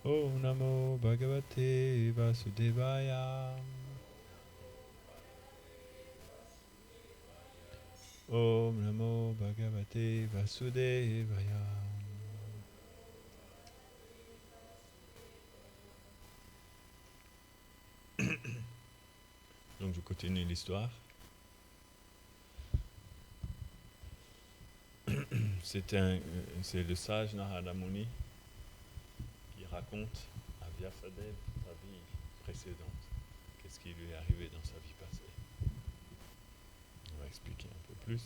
Om Namo Bhagavate Vasudevaya. Om Namo Bhagavate Vasudevaya. Donc je continue l'histoire. C'est le sage Narada Muni qui raconte à Vyasadeva sa vie précédente. Qu'est-ce qui lui est arrivé dans sa vie passée. On va expliquer un peu plus.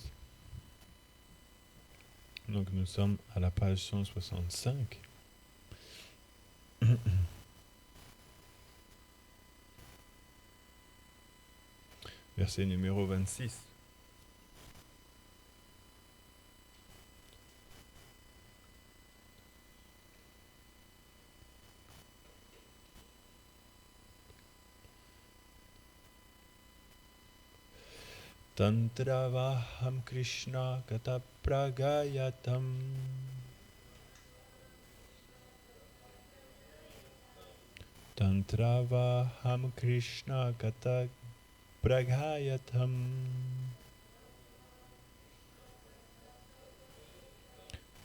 Donc nous sommes à la page 165. Verset numéro 26. Tantravaham Krishna Kata Pragayatam Tantravaham Krishna Kata Pragayatam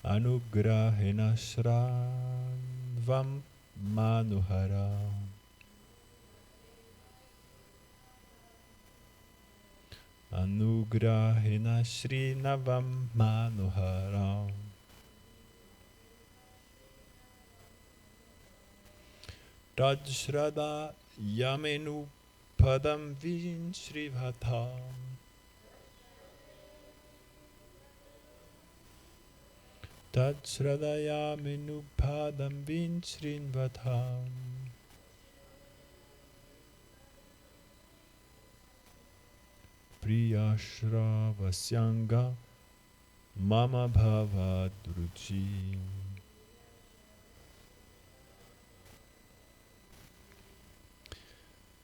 Anugrahena Shravam Manuhara Anugrahena Srinavam Manuhara Tajshrada Yamenu Padam Vinshrivata Tajshrada Yamenu Padam Vinshrivata Priyashra Vasyanga Mama Bhava Druchi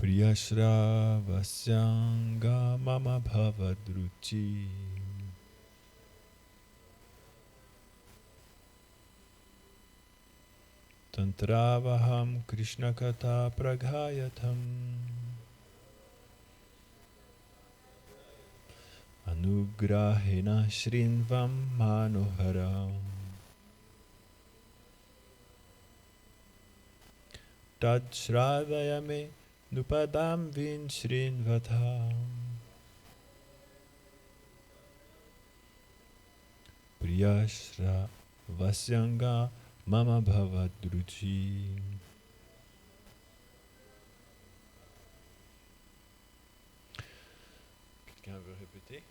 Priyashra Vasyanga Mama Bhava Druchi Tantravaham Krishna Kata Praghayatam Anugrahena Shrinvam Manohara Tad Shradayame Nupadam Vin Shrinvata Priyashra Vasyanga Mama Bhavadruchi. Quelqu'un veut répéter?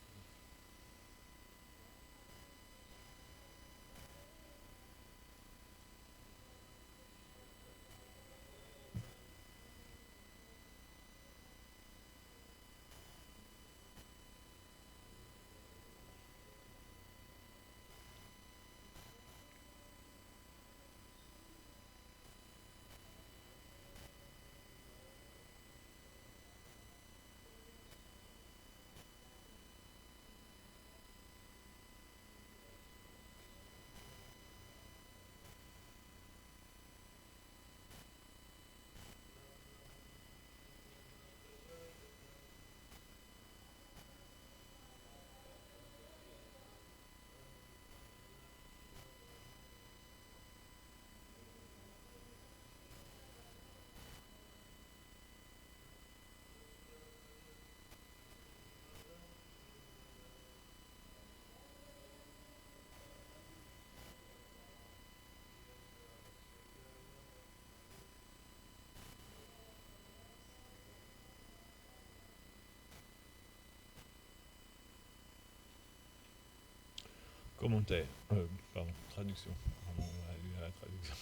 Commentaire. Pardon, traduction. On va lire la traduction.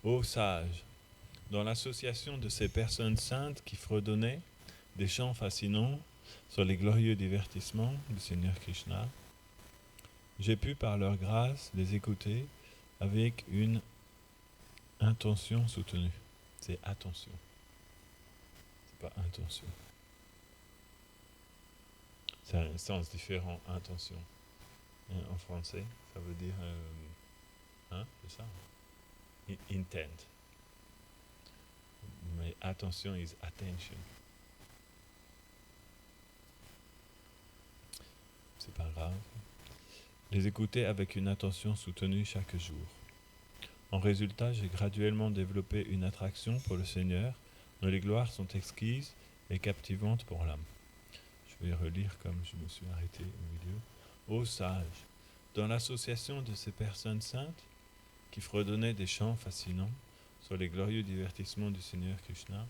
Ô sage, dans l'association de ces personnes saintes qui fredonnaient des chants fascinants sur les glorieux divertissements du Seigneur Krishna, j'ai pu par leur grâce les écouter avec une intention soutenue. C'est attention. C'est pas intention. C'est un sens différent, intention. En français, ça veut dire Hein, c'est ça. Intent. Mais attention is attention. C'est pas grave. Les écouter avec une attention soutenue chaque jour. En résultat, j'ai graduellement développé une attraction pour le Seigneur, dont les gloires sont exquises et captivantes pour l'âme. Je vais relire comme je me suis arrêté au milieu. Ô sage, dans l'association de ces personnes saintes qui fredonnaient des chants fascinants sur les glorieux divertissements du Seigneur Krishna,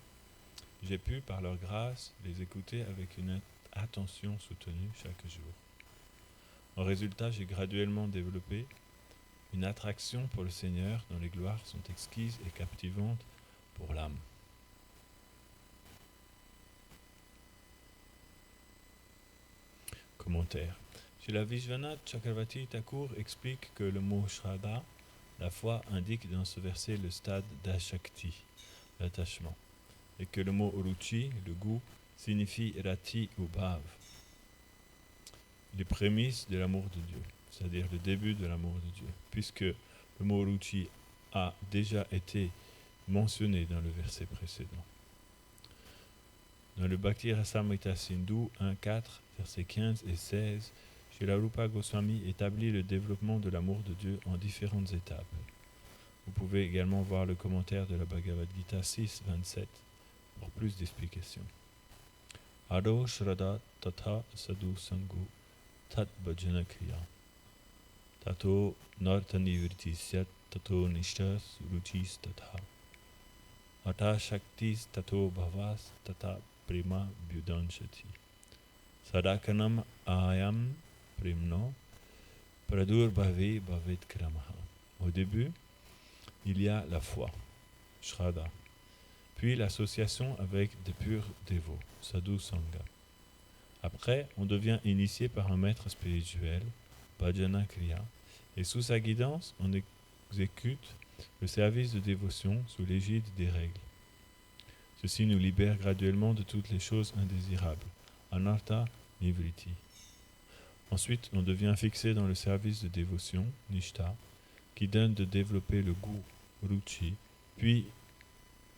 j'ai pu, par leur grâce, les écouter avec une attention soutenue chaque jour. En résultat, j'ai graduellement développé une attraction pour le Seigneur dont les gloires sont exquises et captivantes pour l'âme. Commentaire. Shila Vishwanath Chakravarti Thakur explique que le mot Shraddha, la foi, indique dans ce verset le stade d'Ashakti, l'attachement, et que le mot Ruchi, le goût, signifie Rati ou Bhav, les prémices de l'amour de Dieu, c'est-à-dire le début de l'amour de Dieu, puisque le mot Ruchi a déjà été mentionné dans le verset précédent. Dans le Bhakti Rasamrita Sindhu 1.4, versets 15 et 16, Srila Rupa Goswami établit le développement de l'amour de Dieu en différentes étapes. Vous pouvez également voir le commentaire de la Bhagavad Gita 6.27 pour plus d'explications. Ado Shraddha Tatha Sadhu Sangu Tat Bhajana Kriya Tato Narta Nivriti Syat Tato Nishtas Ruchis Tatha Ata Shaktis Tato Bhavas Tata Prima Vyudanshati Sadakanam Ayam Primno Pradur Bhave Bhavet Kramaha. Au début, il y a la foi, Shraddha, puis l'association avec des purs dévots, Sadhu Sangha. Après, on devient initié par un maître spirituel, Bhajana Kriya, et sous sa guidance, on exécute le service de dévotion sous l'égide des règles. Ceci nous libère graduellement de toutes les choses indésirables, anartha nivriti. Ensuite, on devient fixé dans le service de dévotion, nishta, qui donne de développer le goût, ruchi, puis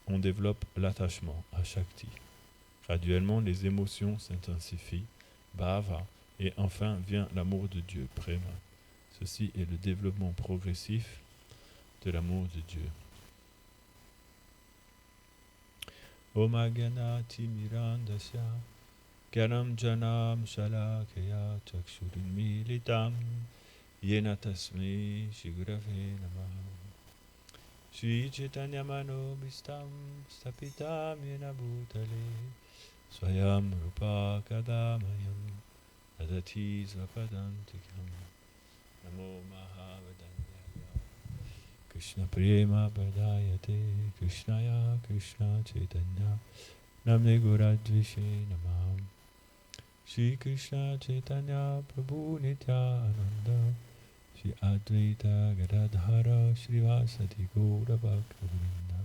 on développe l'attachement, ashakti. Graduellement, les émotions s'intensifient, bhava, et enfin vient l'amour de Dieu, prema. Ceci est le développement progressif de l'amour de Dieu. Om Agyanati Mirandasya Gyanam Janam Shalakaya Chakshurimilitam Yena Tasmai Shigurave Namah Shri Chaitanya Manobhistam Stapitam Yena Bhutale Swayam Rupa Kadamayam Adati Svapadantikam Namo Mahavadanyaya Krishna Prema Pradayate Krishnaya Krishna Chaitanya Namne Guradvishe Namam Shri Krishna Chaitanya Prabhu Nityananda Shri Advaita Gadadhara Srivasati Gaura Bhaktivinoda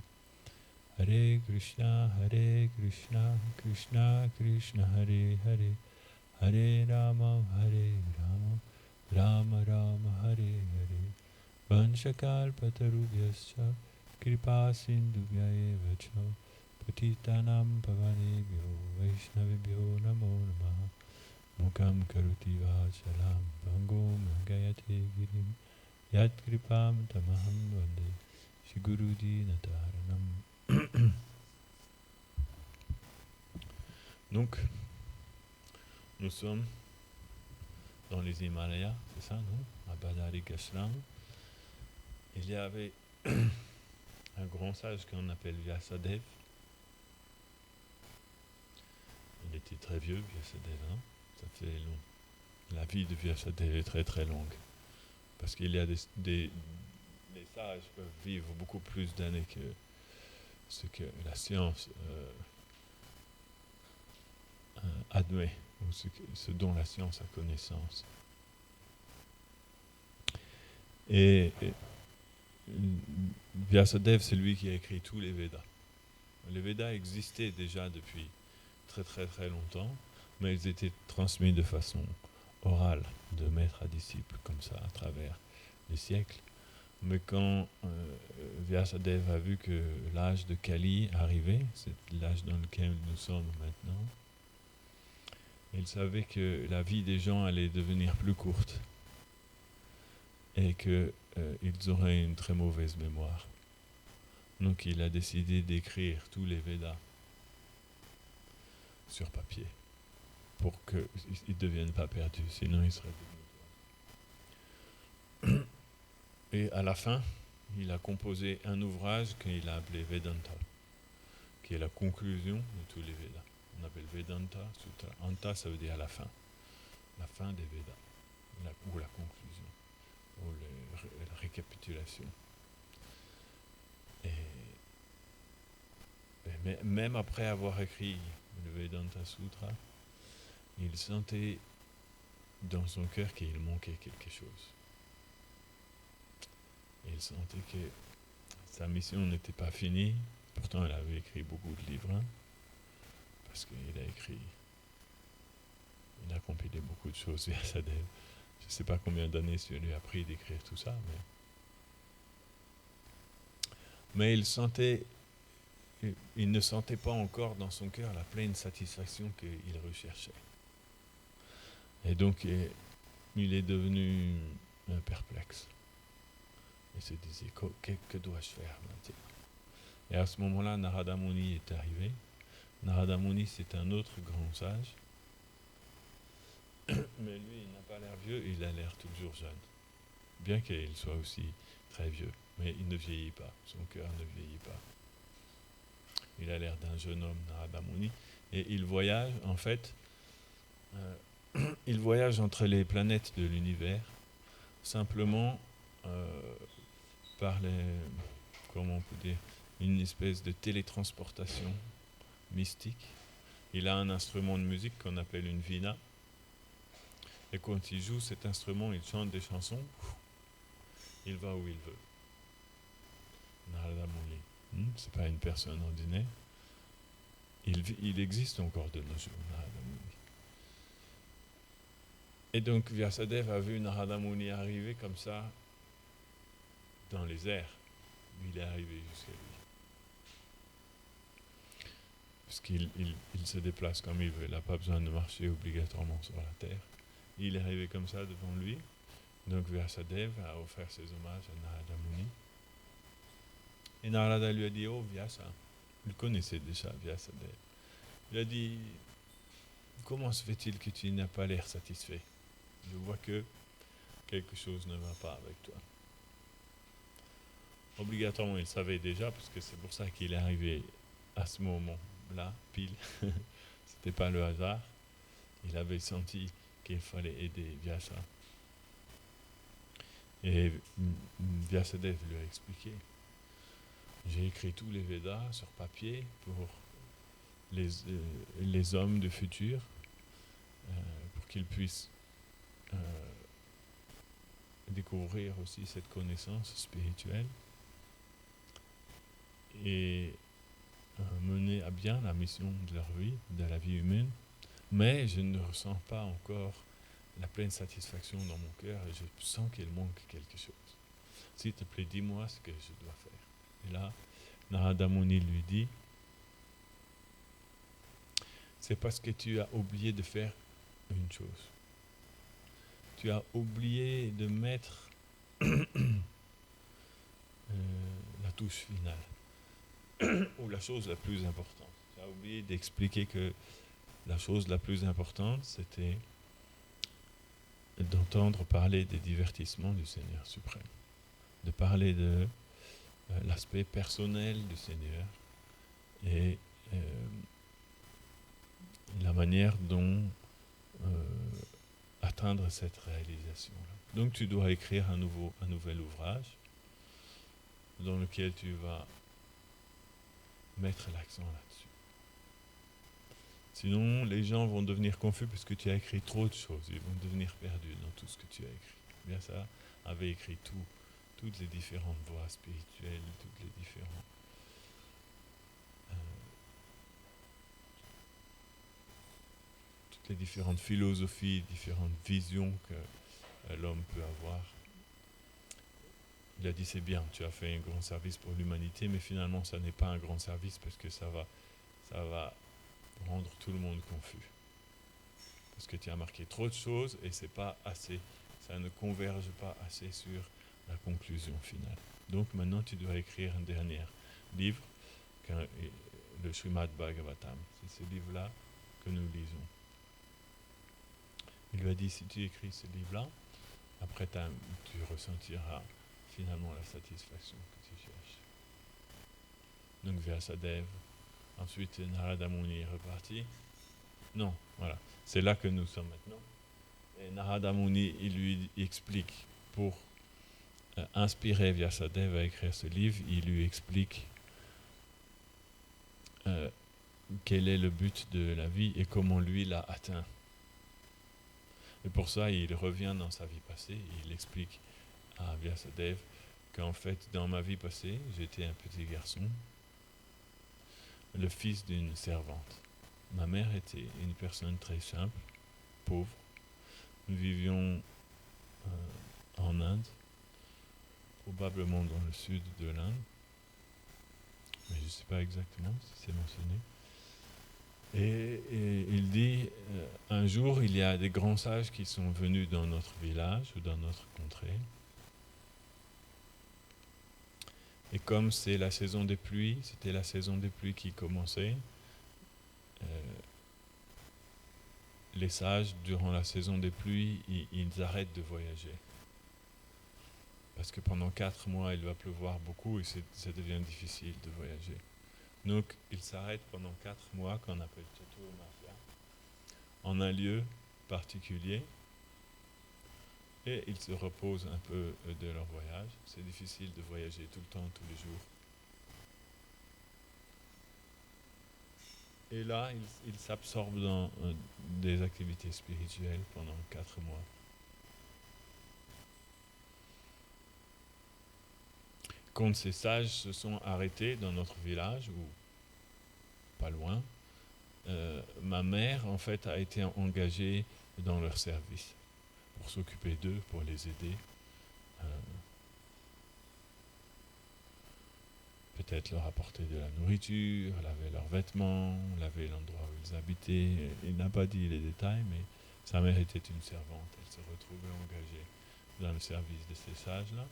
Hare Krishna Krishna Krishna Hare Hare Hare Rama Rama Rama Rama Hare Hare Vanchakalpatarubhyascha Kripa Sindhubhya eva cha Patitanam Pavanebhyo Vaishnavibhyo Namo Namaha Mukam Karuti Vachalam Bhangom Gayate Girim Yat Kripam Tamaham Vande Shri Gurudi Nataranam. Donc, nous sommes dans les Himalayas, c'est ça, non? À Badarikashram. Il y avait un grand sage qu'on appelle Vyasadeva. Il était très vieux, Vyasadeva, hein? Ça fait long. La vie de Vyasadeva est très très longue. Parce qu'il y a les sages peuvent vivre beaucoup plus d'années que ce que la science admet, ou ce dont la science a connaissance. Et Vyasadeva, c'est lui qui a écrit tous les Védas. Les Védas existaient déjà depuis très très très longtemps, mais ils étaient transmis de façon orale, de maître à disciple, comme ça, à travers les siècles. Mais quand Vyasadeva a vu que l'âge de Kali arrivait, c'est l'âge dans lequel nous sommes maintenant, il savait que la vie des gens allait devenir plus courte et qu'ils auraient une très mauvaise mémoire. Donc il a décidé d'écrire tous les Védas sur papier pour qu'ils ne deviennent pas perdus, sinon ils seraient devenus. Et à la fin, il a composé un ouvrage qu'il a appelé Vedanta, qui est la conclusion de tous les Védas. On appelle Vedanta Sutra. Anta, ça veut dire la fin des Védas, ou la conclusion, ou la récapitulation. Mais même après avoir écrit le Vedanta Sutra, il sentait dans son cœur qu'il manquait quelque chose. Il sentait que sa mission n'était pas finie. Pourtant, il avait écrit beaucoup de livres, parce qu'il a compilé beaucoup de choses vers Vyasadeva. Je ne sais pas combien d'années ça lui a pris d'écrire tout ça, mais il ne sentait pas encore dans son cœur la pleine satisfaction qu'il recherchait. Et donc, il est devenu perplexe. Il se disait, que dois-je faire maintenant? Et à ce moment-là, Narada Muni est arrivé. Narada Muni, c'est un autre grand sage. Mais lui, il n'a pas l'air vieux, il a l'air toujours jeune. Bien qu'il soit aussi très vieux. Mais il ne vieillit pas, son cœur ne vieillit pas. Il a l'air d'un jeune homme, Narada Muni. Et il voyage, en fait, il voyage entre les planètes de l'univers, simplement par comment on peut dire, une espèce de télétransportation mystique. Il a un instrument de musique qu'on appelle une vina. Et quand il joue cet instrument, il chante des chansons. Il va où il veut. Narada Muni. C'est pas une personne ordinaire. Il existe encore de nos jours, Narada Muni. Et donc Vyasadeva a vu Narada Muni arriver comme ça dans les airs. Il est arrivé jusqu'à lui. Parce qu'il se déplace comme il veut. Il n'a pas besoin de marcher obligatoirement sur la terre. Il est arrivé comme ça devant lui. Donc Vyasadeva a offert ses hommages à Narada Muni. Et Narada lui a dit, oh Vyasa, il connaissait déjà Vyasadeva. Il a dit, comment se fait-il que tu n'as pas l'air satisfait? Je vois que quelque chose ne va pas avec toi. Obligatoirement, il savait déjà, parce que c'est pour ça qu'il est arrivé à ce moment-là, pile. C'était pas le hasard. Il avait senti qu'il fallait aider Vyasa. Et Vyasadeva lui a expliqué. J'ai écrit tous les Védas sur papier pour les hommes du futur, pour qu'ils puissent découvrir aussi cette connaissance spirituelle et mener à bien la mission de leur vie, de la vie humaine. Mais je ne ressens pas encore la pleine satisfaction dans mon cœur et je sens qu'il manque quelque chose. S'il te plaît, dis-moi ce que je dois faire. Et là, Narada Muni lui dit, c'est parce que tu as oublié de faire une chose. Tu as oublié de mettre la touche finale, ou la chose la plus importante. Tu as oublié d'expliquer que la chose la plus importante, c'était d'entendre parler des divertissements du Seigneur suprême, de parler de l'aspect personnel du Seigneur et la manière dont atteindre cette réalisation-là. Donc tu dois écrire un nouvel ouvrage dans lequel tu vas mettre l'accent là-dessus. Sinon, les gens vont devenir confus parce que tu as écrit trop de choses. Ils vont devenir perdus dans tout ce que tu as écrit. Bien ça avait écrit toutes les différentes voies spirituelles, toutes les différentes philosophies, différentes visions que l'homme peut avoir. Il a dit c'est bien, tu as fait un grand service pour l'humanité, mais finalement ça n'est pas un grand service parce que ça va rendre tout le monde confus. Parce que tu as marqué trop de choses et c'est pas assez. Ça ne converge pas assez sur la conclusion finale. Donc maintenant tu dois écrire un dernier livre, le Srimad Bhagavatam. C'est ce livre-là que nous lisons. Il lui a dit si tu écris ce livre-là, après tu ressentiras finalement la satisfaction que tu cherches. Donc Vyasadeva, ensuite Narada Muni est reparti. Non, voilà, c'est là que nous sommes maintenant. Et Narada Muni, il lui explique, pour inspirer Vyasadeva à écrire ce livre, il lui explique quel est le but de la vie et comment lui l'a atteint. Et pour ça, il revient dans sa vie passée et il explique à Vyasadeva qu'en fait, dans ma vie passée, j'étais un petit garçon, le fils d'une servante. Ma mère était une personne très simple, pauvre. Nous vivions en Inde, probablement dans le sud de l'Inde, mais je ne sais pas exactement si c'est mentionné. Et il dit, un jour, il y a des grands sages qui sont venus dans notre village ou dans notre contrée. Et comme c'est la saison des pluies, c'était la saison des pluies qui commençait, les sages, durant la saison des pluies, ils arrêtent de voyager. Parce que pendant 4 mois, il va pleuvoir beaucoup et ça devient difficile de voyager. Donc, ils s'arrêtent pendant 4 mois, qu'on appelle Chaturmasya, en un lieu particulier, et ils se reposent un peu de leur voyage. C'est difficile de voyager tout le temps, tous les jours. Et là, ils s'absorbent dans des activités spirituelles pendant 4 mois. Quand ces sages se sont arrêtés dans notre village, ou pas loin, ma mère, en fait, a été engagée dans leur service, pour s'occuper d'eux, pour les aider. Peut-être leur apporter de la nourriture, laver leurs vêtements, laver l'endroit où ils habitaient. Il n'a pas dit les détails, mais sa mère était une servante. Elle se retrouvait engagée dans le service de ces sages-là.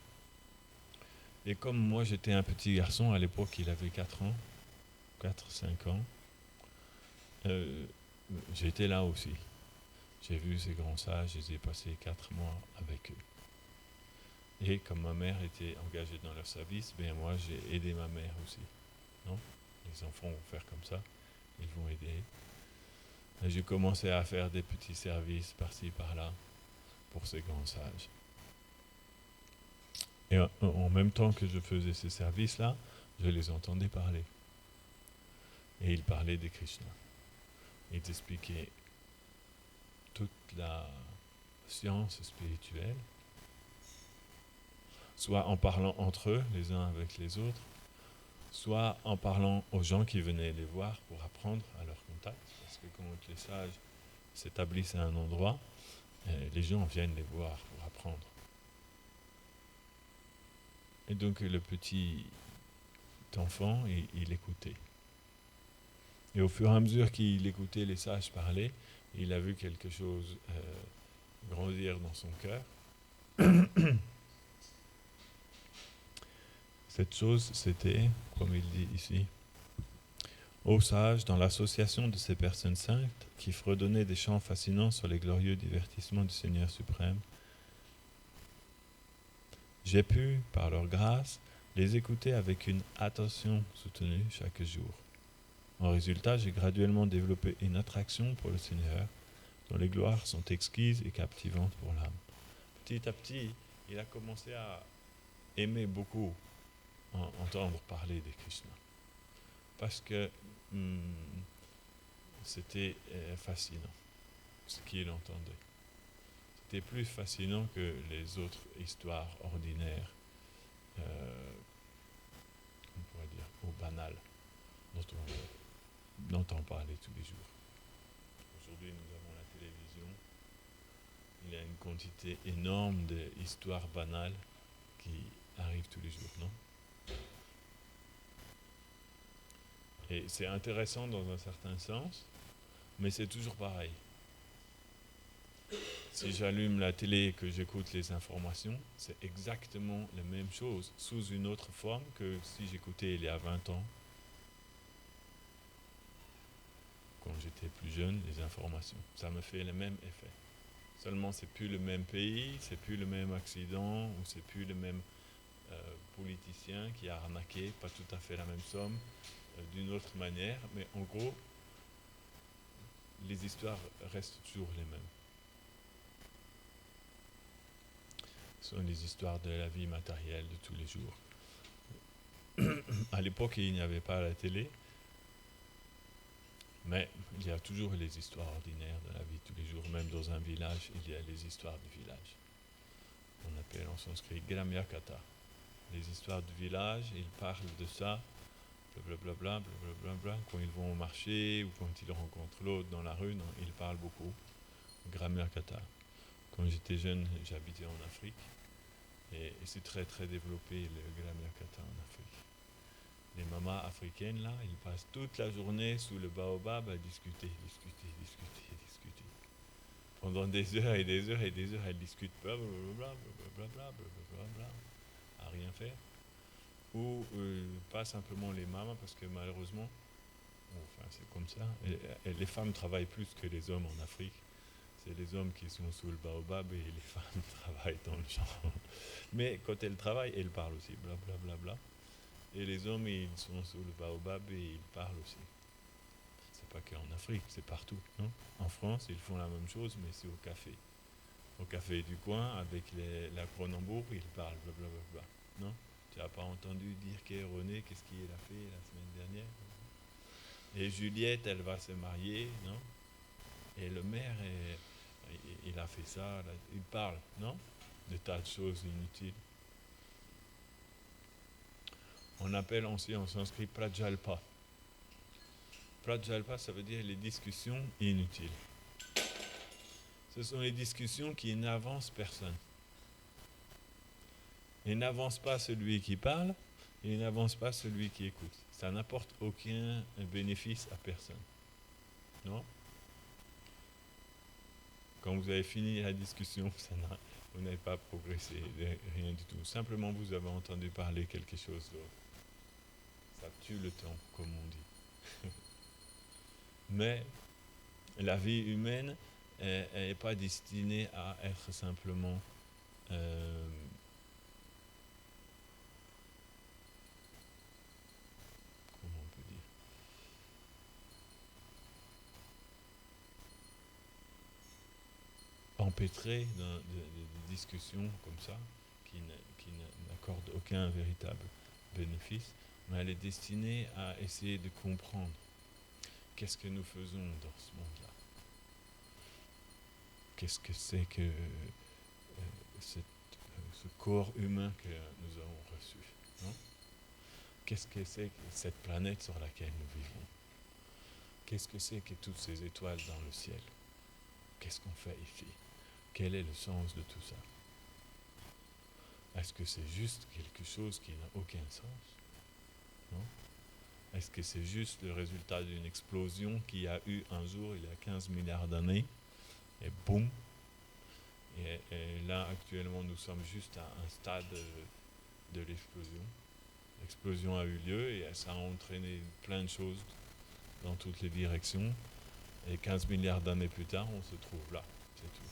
Et comme moi j'étais un petit garçon, à l'époque il avait 4 ans, 4-5 ans, j'étais là aussi. J'ai vu ces grands sages, j'ai passé 4 mois avec eux. Et comme ma mère était engagée dans leur service, ben moi j'ai aidé ma mère aussi. Non ? Les enfants vont faire comme ça, ils vont aider. Et j'ai commencé à faire des petits services par-ci, par-là, pour ces grands sages. Et en même temps que je faisais ces services-là, je les entendais parler. Et ils parlaient de Krishna. Ils expliquaient toute la science spirituelle, soit en parlant entre eux, les uns avec les autres, soit en parlant aux gens qui venaient les voir pour apprendre à leur contact. Parce que quand les sages s'établissent à un endroit, les gens viennent les voir pour apprendre. Et donc le petit enfant, il écoutait. Et au fur et à mesure qu'il écoutait les sages parler, il a vu quelque chose grandir dans son cœur. Cette chose, c'était, comme il dit ici, ô sages, dans l'association de ces personnes saintes qui fredonnaient des chants fascinants sur les glorieux divertissements du Seigneur suprême, j'ai pu, par leur grâce, les écouter avec une attention soutenue chaque jour. En résultat, j'ai graduellement développé une attraction pour le Seigneur, dont les gloires sont exquises et captivantes pour l'âme. Petit à petit, il a commencé à aimer beaucoup entendre parler de Krishna. Parce que c'était fascinant, ce qu'il entendait. C'était plus fascinant que les autres histoires ordinaires, on pourrait dire, ou banales, dont on entend parler tous les jours. Aujourd'hui, nous avons la télévision. Il y a une quantité énorme d'histoires banales qui arrive tous les jours, non? Et c'est intéressant dans un certain sens, mais c'est toujours pareil. Si j'allume la télé et que j'écoute les informations, c'est exactement la même chose, sous une autre forme que si j'écoutais il y a 20 ans, quand j'étais plus jeune, les informations. Ça me fait le même effet. Seulement, c'est plus le même pays, c'est plus le même accident, ou c'est plus le même politicien qui a arnaqué, pas tout à fait la même somme, d'une autre manière, mais en gros, les histoires restent toujours les mêmes. Ce sont les histoires de la vie matérielle de tous les jours. À l'époque, il n'y avait pas la télé, mais il y a toujours les histoires ordinaires de la vie de tous les jours. Même dans un village, il y a les histoires du village. On appelle en sanskrit Gramya Katha. Les histoires du village, ils parlent de ça, blablabla, blablabla. Quand ils vont au marché ou quand ils rencontrent l'autre dans la rue, non, ils parlent beaucoup. Gramya Katha. Quand j'étais jeune, j'habitais en Afrique. Et c'est très très développé le Gramya Katha en Afrique. Les mamas africaines là, ils passent toute la journée sous le baobab à discuter. Pendant des heures et des heures et des heures, elles discutent blablabla, à rien faire. Ou pas simplement les mamas, parce que malheureusement, enfin c'est comme ça, et les femmes travaillent plus que les hommes en Afrique. C'est les hommes qui sont sous le baobab et les femmes travaillent dans le champ. Mais quand elles travaillent, elles parlent aussi, blablabla. Et les hommes, ils sont sous le baobab et ils parlent aussi. C'est pas qu'en Afrique, c'est partout, non? En France, ils font la même chose, mais c'est au café. Au café du coin, avec la Cronenbourg, ils parlent, blablabla. Non? Tu n'as pas entendu dire que René, qu'est-ce qu'il a fait la semaine dernière? Et Juliette, elle va se marier, non? Et le maire, il a fait ça, il parle, non? De tas de choses inutiles. On appelle aussi en sanskrit prajalpa. Prajalpa, ça veut dire les discussions inutiles. Ce sont les discussions qui n'avancent personne. Et n'avance pas celui qui parle, et n'avance pas celui qui écoute. Ça n'apporte aucun bénéfice à personne. Non? Quand vous avez fini la discussion, vous n'avez pas progressé, rien du tout. Simplement, vous avez entendu parler quelque chose d'autre. Ça tue le temps, comme on dit. Mais la vie humaine n'est pas destinée à être simplement comment on peut dire, empêtrée de discussions comme ça, qui n'accordent aucun véritable bénéfice, mais elle est destinée à essayer de comprendre qu'est-ce que nous faisons dans ce monde-là. Qu'est-ce que c'est que ce corps humain que nous avons reçu, non? Qu'est-ce que c'est que cette planète sur laquelle nous vivons? Qu'est-ce que c'est que toutes ces étoiles dans le ciel? Qu'est-ce qu'on fait ici? Quel est le sens de tout ça? Est-ce que c'est juste quelque chose qui n'a aucun sens? Non? Est-ce que c'est juste le résultat d'une explosion qui a eu un jour, il y a 15 milliards d'années, et boum! Et là, actuellement, nous sommes juste à un stade de l'explosion. L'explosion a eu lieu et ça a entraîné plein de choses dans toutes les directions. Et 15 milliards d'années plus tard, on se trouve là, c'est tout.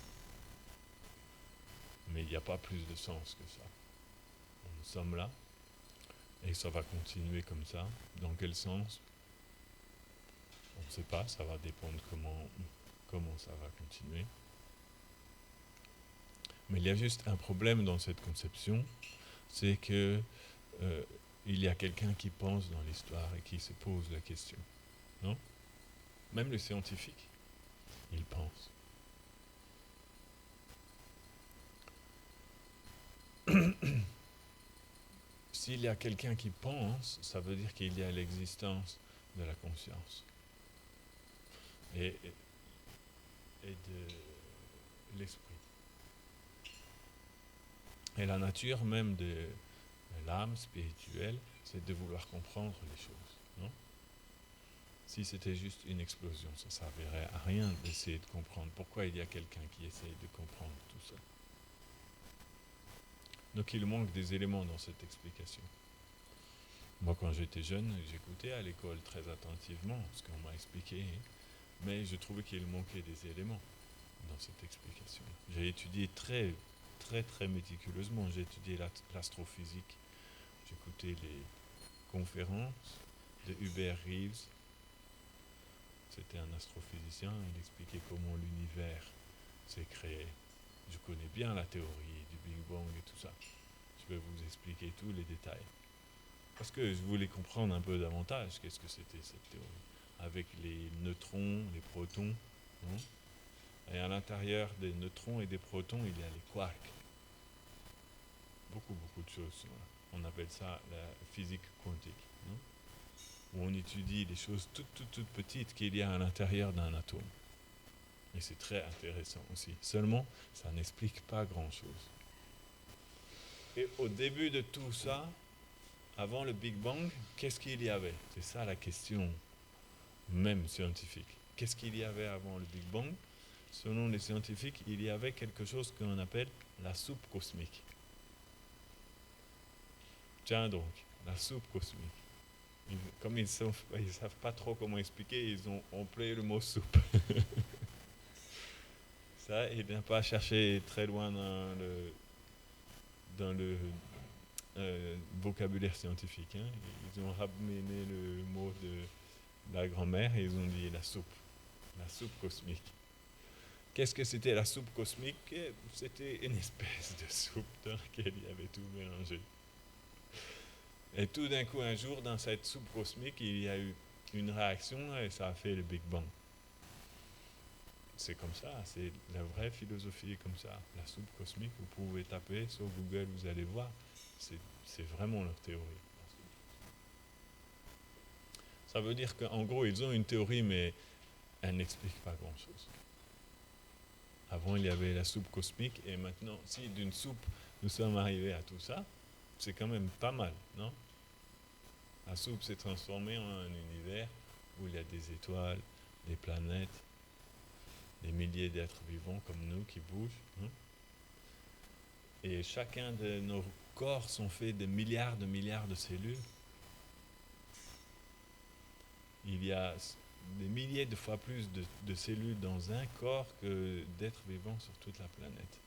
Mais il n'y a pas plus de sens que ça. Nous sommes là, et ça va continuer comme ça. Dans quel sens? On ne sait pas, ça va dépendre comment ça va continuer. Mais il y a juste un problème dans cette conception, c'est que il y a quelqu'un qui pense dans l'histoire et qui se pose la question. Non? Même le scientifique, il pense. S'il y a quelqu'un qui pense, ça veut dire qu'il y a l'existence de la conscience et de l'esprit. Et la nature même L'âme spirituelle, c'est de vouloir comprendre les choses, non? Si c'était juste une explosion, ça ne servirait à rien d'essayer de comprendre. Pourquoi il y a quelqu'un qui essaye de comprendre tout ça? Donc il manque des éléments dans cette explication. Moi, quand j'étais jeune, j'écoutais à l'école très attentivement ce qu'on m'a expliqué, mais je trouvais qu'il manquait des éléments dans cette explication. J'ai étudié très, très, très méticuleusement. J'ai étudié l'astrophysique. J'écoutais les conférences de Hubert Reeves. C'était un astrophysicien. Il expliquait comment l'univers s'est créé. Je connais bien la théorie du Big Bang et tout ça. Je vais vous expliquer tous les détails. Parce que je voulais comprendre un peu davantage qu'est-ce que c'était cette théorie. Avec les neutrons, les protons. Hein, et à l'intérieur des neutrons et des protons, il y a les quarks. Beaucoup, beaucoup de choses. On appelle ça la physique quantique. Hein, où on étudie les choses toutes petites qu'il y a à l'intérieur d'un atome. Et c'est très intéressant aussi. Seulement, ça n'explique pas grand-chose. Et au début de tout ça, avant le Big Bang, qu'est-ce qu'il y avait? C'est ça la question même scientifique. Qu'est-ce qu'il y avait avant le Big Bang? Selon les scientifiques, il y avait quelque chose qu'on appelle la soupe cosmique. Tiens donc, la soupe cosmique. Comme ils ne savent pas trop comment expliquer, ils ont employé le mot soupe. Ça, il n'a pas cherché très loin dans le vocabulaire scientifique. Hein. Ils ont ramené le mot de la grand-mère et ils ont dit la soupe cosmique. Qu'est-ce que c'était la soupe cosmique? C'était une espèce de soupe dans laquelle il y avait tout mélangé. Et tout d'un coup, un jour, dans cette soupe cosmique, il y a eu une réaction et ça a fait le Big Bang. C'est comme ça, c'est la vraie philosophie comme ça. La soupe cosmique, vous pouvez taper sur Google, vous allez voir. C'est vraiment leur théorie. Ça veut dire qu'en gros, ils ont une théorie, mais elle n'explique pas grand-chose. Avant, il y avait la soupe cosmique, et maintenant, si d'une soupe, nous sommes arrivés à tout ça, c'est quand même pas mal, non? La soupe s'est transformée en un univers où il y a des étoiles, des planètes, des milliers d'êtres vivants comme nous qui bougent. Hein? Et chacun de nos corps sont faits de milliards de cellules. Il y a des milliers de fois plus de cellules dans un corps que d'êtres vivants sur toute la planète.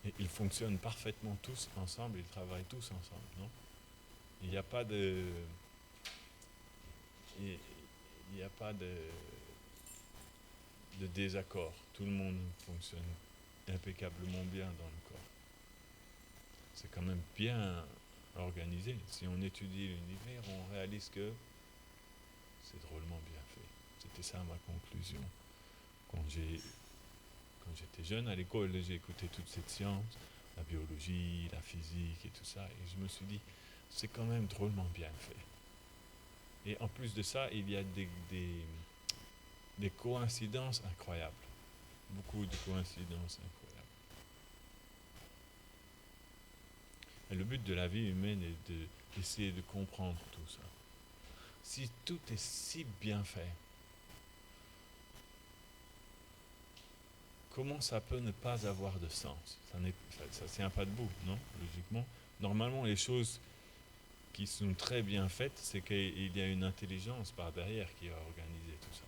Et ils fonctionnent parfaitement tous ensemble, ils travaillent tous ensemble, non? Il n'y a pas de... Il n'y a pas de désaccord. Tout le monde fonctionne impeccablement bien dans le corps. C'est quand même bien organisé. Si on étudie l'univers, on réalise que c'est drôlement bien fait. C'était ça ma conclusion. Quand j'étais jeune à l'école, j'ai écouté toute cette science, la biologie, la physique et tout ça, et je me suis dit, c'est quand même drôlement bien fait. Et en plus de ça, il y a des coïncidences incroyables. Beaucoup de coïncidences incroyables. Et le but de la vie humaine est d'essayer de comprendre tout ça. Si tout est si bien fait, comment ça peut ne pas avoir de sens? Ça ne tient pas debout, non? Logiquement. Normalement, les choses qui sont très bien faites, c'est qu'il y a une intelligence par derrière qui a organisé tout ça.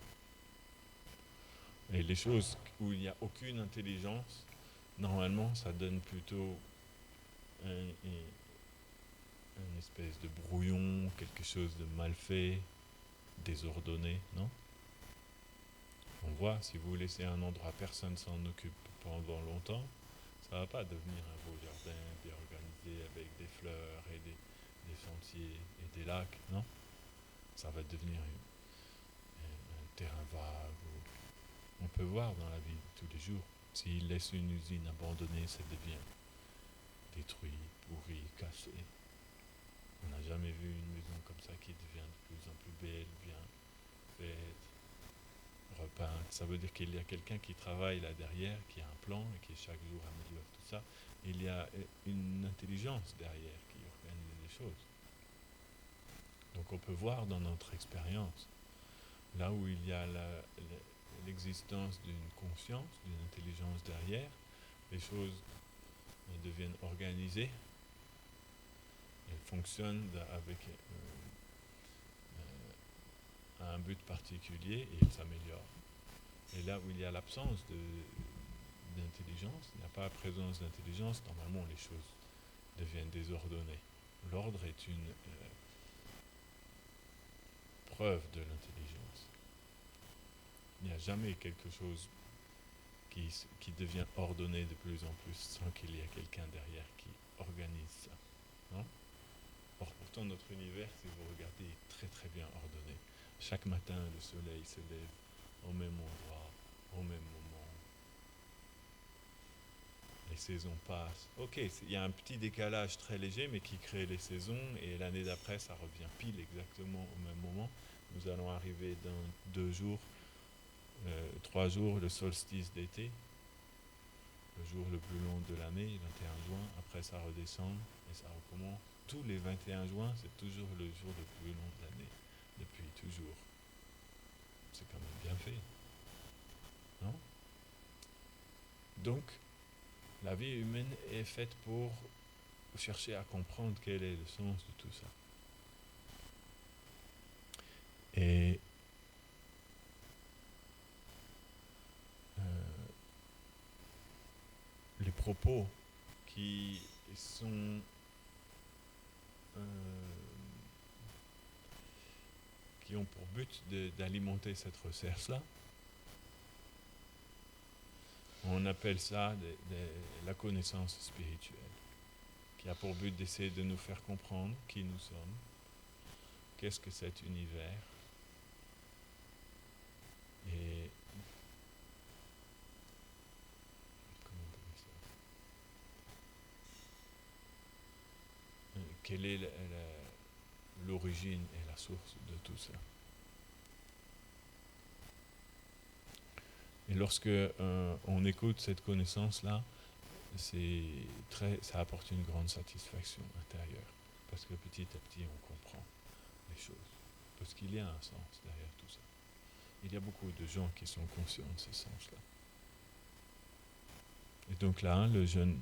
Et les choses où il n'y a aucune intelligence, normalement, ça donne plutôt une espèce de brouillon, quelque chose de mal fait, désordonné, non? On voit, si vous laissez un endroit, personne s'en occupe pendant longtemps, ça ne va pas devenir un beau jardin bien organisé avec des fleurs et des sentiers et des lacs, non? Ça va devenir un terrain vague. On peut voir dans la vie de tous les jours, s'il laisse une usine abandonnée, ça devient détruit, pourri, cassé. On n'a jamais vu une maison comme ça qui devient de plus en plus belle, bien faite, repeinte. Ça veut dire qu'il y a quelqu'un qui travaille là derrière, qui a un plan et qui chaque jour améliore tout ça. il y a une intelligence derrière qui organise les choses. Donc on peut voir dans notre expérience, là où il y a l'existence d'une conscience, d'une intelligence derrière, les choses deviennent organisées, elles fonctionnent avec un but particulier et elles s'améliorent. Et là où il y a l'absence d'intelligence, il n'y a pas la présence d'intelligence, normalement les choses deviennent désordonnées. L'ordre est une preuve de l'intelligence. Il n'y a jamais quelque chose qui devient ordonné de plus en plus sans qu'il y ait quelqu'un derrière qui organise ça. Non ? Or pourtant notre univers, si vous regardez, est très très bien ordonné. Chaque matin, le soleil se lève au même endroit, au même moment. Les saisons passent. Ok, il y a un petit décalage très léger, mais qui crée les saisons, et l'année d'après, ça revient pile exactement au même moment. Nous allons arriver dans 2 jours, 3 jours, le solstice d'été, le jour le plus long de l'année, 21 juin. Après, ça redescend et ça recommence. Tous les 21 juin, c'est toujours le jour le plus long de l'année, depuis toujours. C'est quand même bien fait, non ? Donc, la vie humaine est faite pour chercher à comprendre quel est le sens de tout ça. Et les propos qui sont qui ont pour but d'alimenter cette recherche-là, on appelle ça la connaissance spirituelle, qui a pour but d'essayer de nous faire comprendre qui nous sommes, qu'est-ce que cet univers, et comment on peut dire ça ? Quelle est l'origine et la source de tout ça. Et lorsque on écoute cette connaissance-là, ça apporte une grande satisfaction intérieure, parce que petit à petit on comprend les choses, parce qu'il y a un sens derrière tout ça. Il y a beaucoup de gens qui sont conscients de ce sens-là. Et donc là, le jeune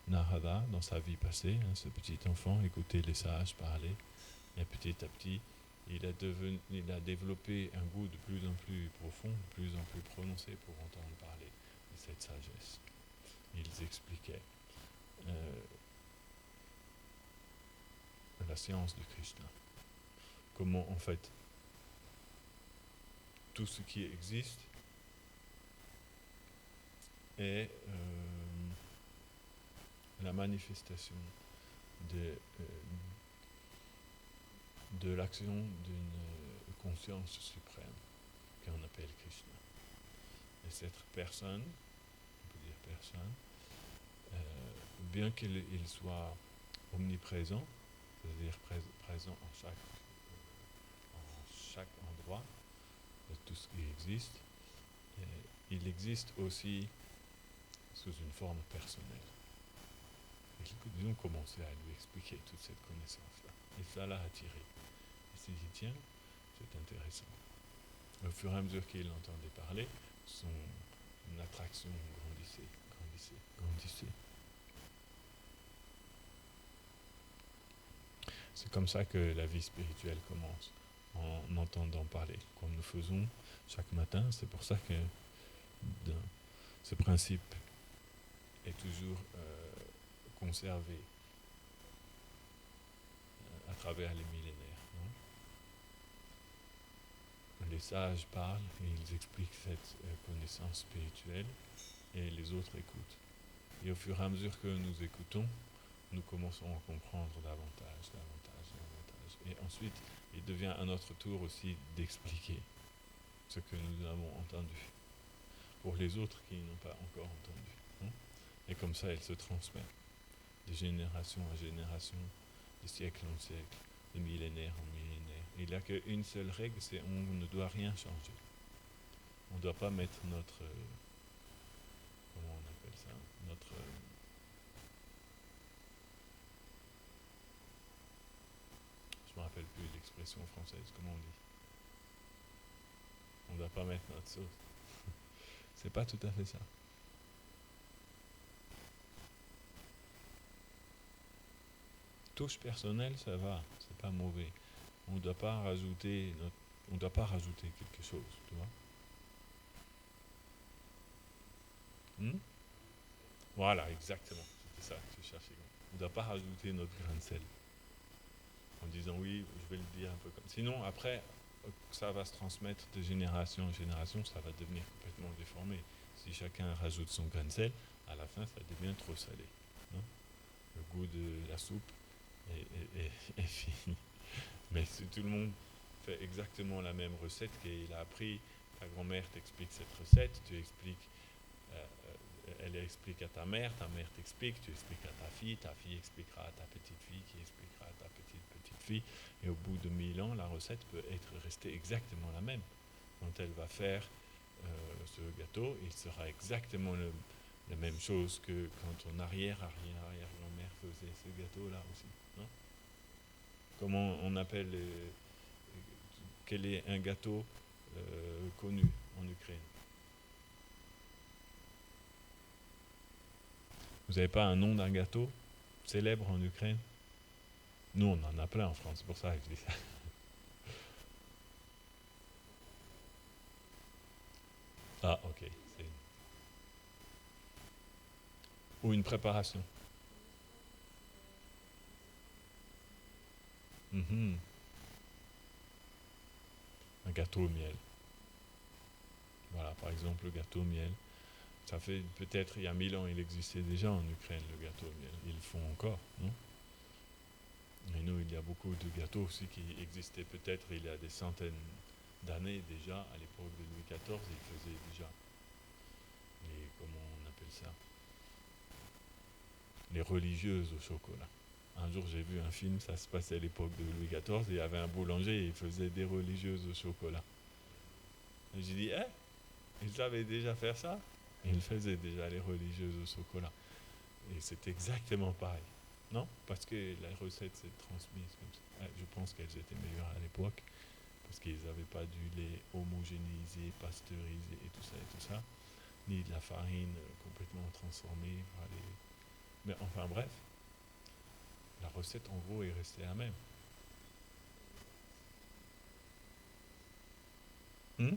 Narada, dans sa vie passée, ce petit enfant, écoutait les sages parler, et petit à petit, il a développé un goût de plus en plus profond, de plus en plus prononcé pour entendre parler de cette sagesse. Ils expliquaient la science de Krishna. Comment en fait tout ce qui existe est la manifestation de l'action d'une conscience suprême qu'on appelle Krishna. Et cette personne, on peut dire personne, bien qu'il soit omniprésent, c'est-à-dire présent en chaque endroit de tout ce qui existe, il existe aussi sous une forme personnelle. Et nous avons commencé à lui expliquer toute cette connaissance-là. Et ça l'a attiré. Et s'il y tient, c'est intéressant. Au fur et à mesure qu'il entendait parler, son attraction grandissait. C'est comme ça que la vie spirituelle commence, en entendant parler, comme nous faisons chaque matin. C'est pour ça que ce principe est toujours conservé à travers les millénaires. Non ? Les sages parlent et ils expliquent cette connaissance spirituelle et les autres écoutent. Et au fur et à mesure que nous écoutons, nous commençons à comprendre davantage. Et ensuite, il devient à notre tour aussi d'expliquer ce que nous avons entendu pour les autres qui n'ont pas encore entendu. Non ? Et comme ça, il se transmet de génération en génération, de siècle en siècle, de millénaire en millénaire. Il n'y a qu'une seule règle, c'est on ne doit rien changer. On ne doit pas mettre notre... comment on appelle ça ? Notre expression française, comment on dit? On ne doit pas mettre notre sauce. C'est pas tout à fait ça. Touche personnelle, ça va, c'est pas mauvais. On ne doit pas rajouter quelque chose, tu vois. Voilà, exactement. C'était ça que je cherchais. On ne doit pas rajouter notre grain de sel. En disant oui, je vais le dire un peu comme. Sinon, après, ça va se transmettre de génération en génération, ça va devenir complètement déformé. Si chacun rajoute son grain de sel, à la fin, ça devient trop salé. Non, le goût de la soupe est fini. Mais si tout le monde fait exactement la même recette qu'il a appris, ta grand-mère t'explique cette recette, tu expliques, elle explique à ta mère t'explique, tu expliques à ta fille expliquera à ta petite fille, qui expliquera à ta petite fille, et au bout de 1000 ans, la recette peut être restée exactement la même. Quand elle va faire ce gâteau, il sera exactement la même chose que quand ton arrière-grand-mère faisait ce gâteau-là aussi. Non, comment on appelle, quel est un gâteau connu en Ukraine? Vous n'avez pas un nom d'un gâteau célèbre en Ukraine? Nous, on en a plein en France, c'est pour ça que je dis ça. Ah, ok. Ou une préparation. Mm-hmm. Un gâteau au miel. Voilà, par exemple, le gâteau au miel. Ça fait peut-être il y a 1000 ans, il existait déjà en Ukraine le gâteau au miel. Ils le font encore, non? Et nous, il y a beaucoup de gâteaux aussi qui existaient peut-être il y a des centaines d'années déjà. À l'époque de Louis XIV, ils faisaient déjà comment on appelle ça? Les religieuses au chocolat. Un jour, j'ai vu un film, ça se passait à l'époque de Louis XIV, et il y avait un boulanger et il faisait des religieuses au chocolat. Et j'ai dit, ils savaient déjà faire ça? Et ils faisaient déjà les religieuses au chocolat. Et c'est exactement pareil. Non? Parce que la recette s'est transmise comme ça. Je pense qu'elles étaient meilleures à l'époque, parce qu'ils n'avaient pas du lait homogénéisé, pasteurisé et tout ça, ni de la farine complètement transformée. Mais enfin bref, la recette en gros est restée la même. Hmm?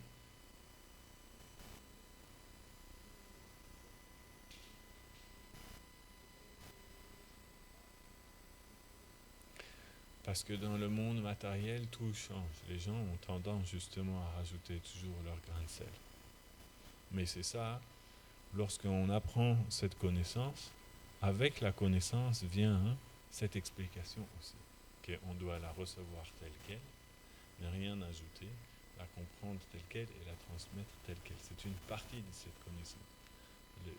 Parce que dans le monde matériel, tout change. Les gens ont tendance justement à rajouter toujours leur grain de sel. Mais c'est ça, lorsqu'on apprend cette connaissance, avec la connaissance vient cette explication aussi, qu'on doit la recevoir telle qu'elle, ne rien ajouter, la comprendre telle qu'elle et la transmettre telle qu'elle. C'est une partie de cette connaissance.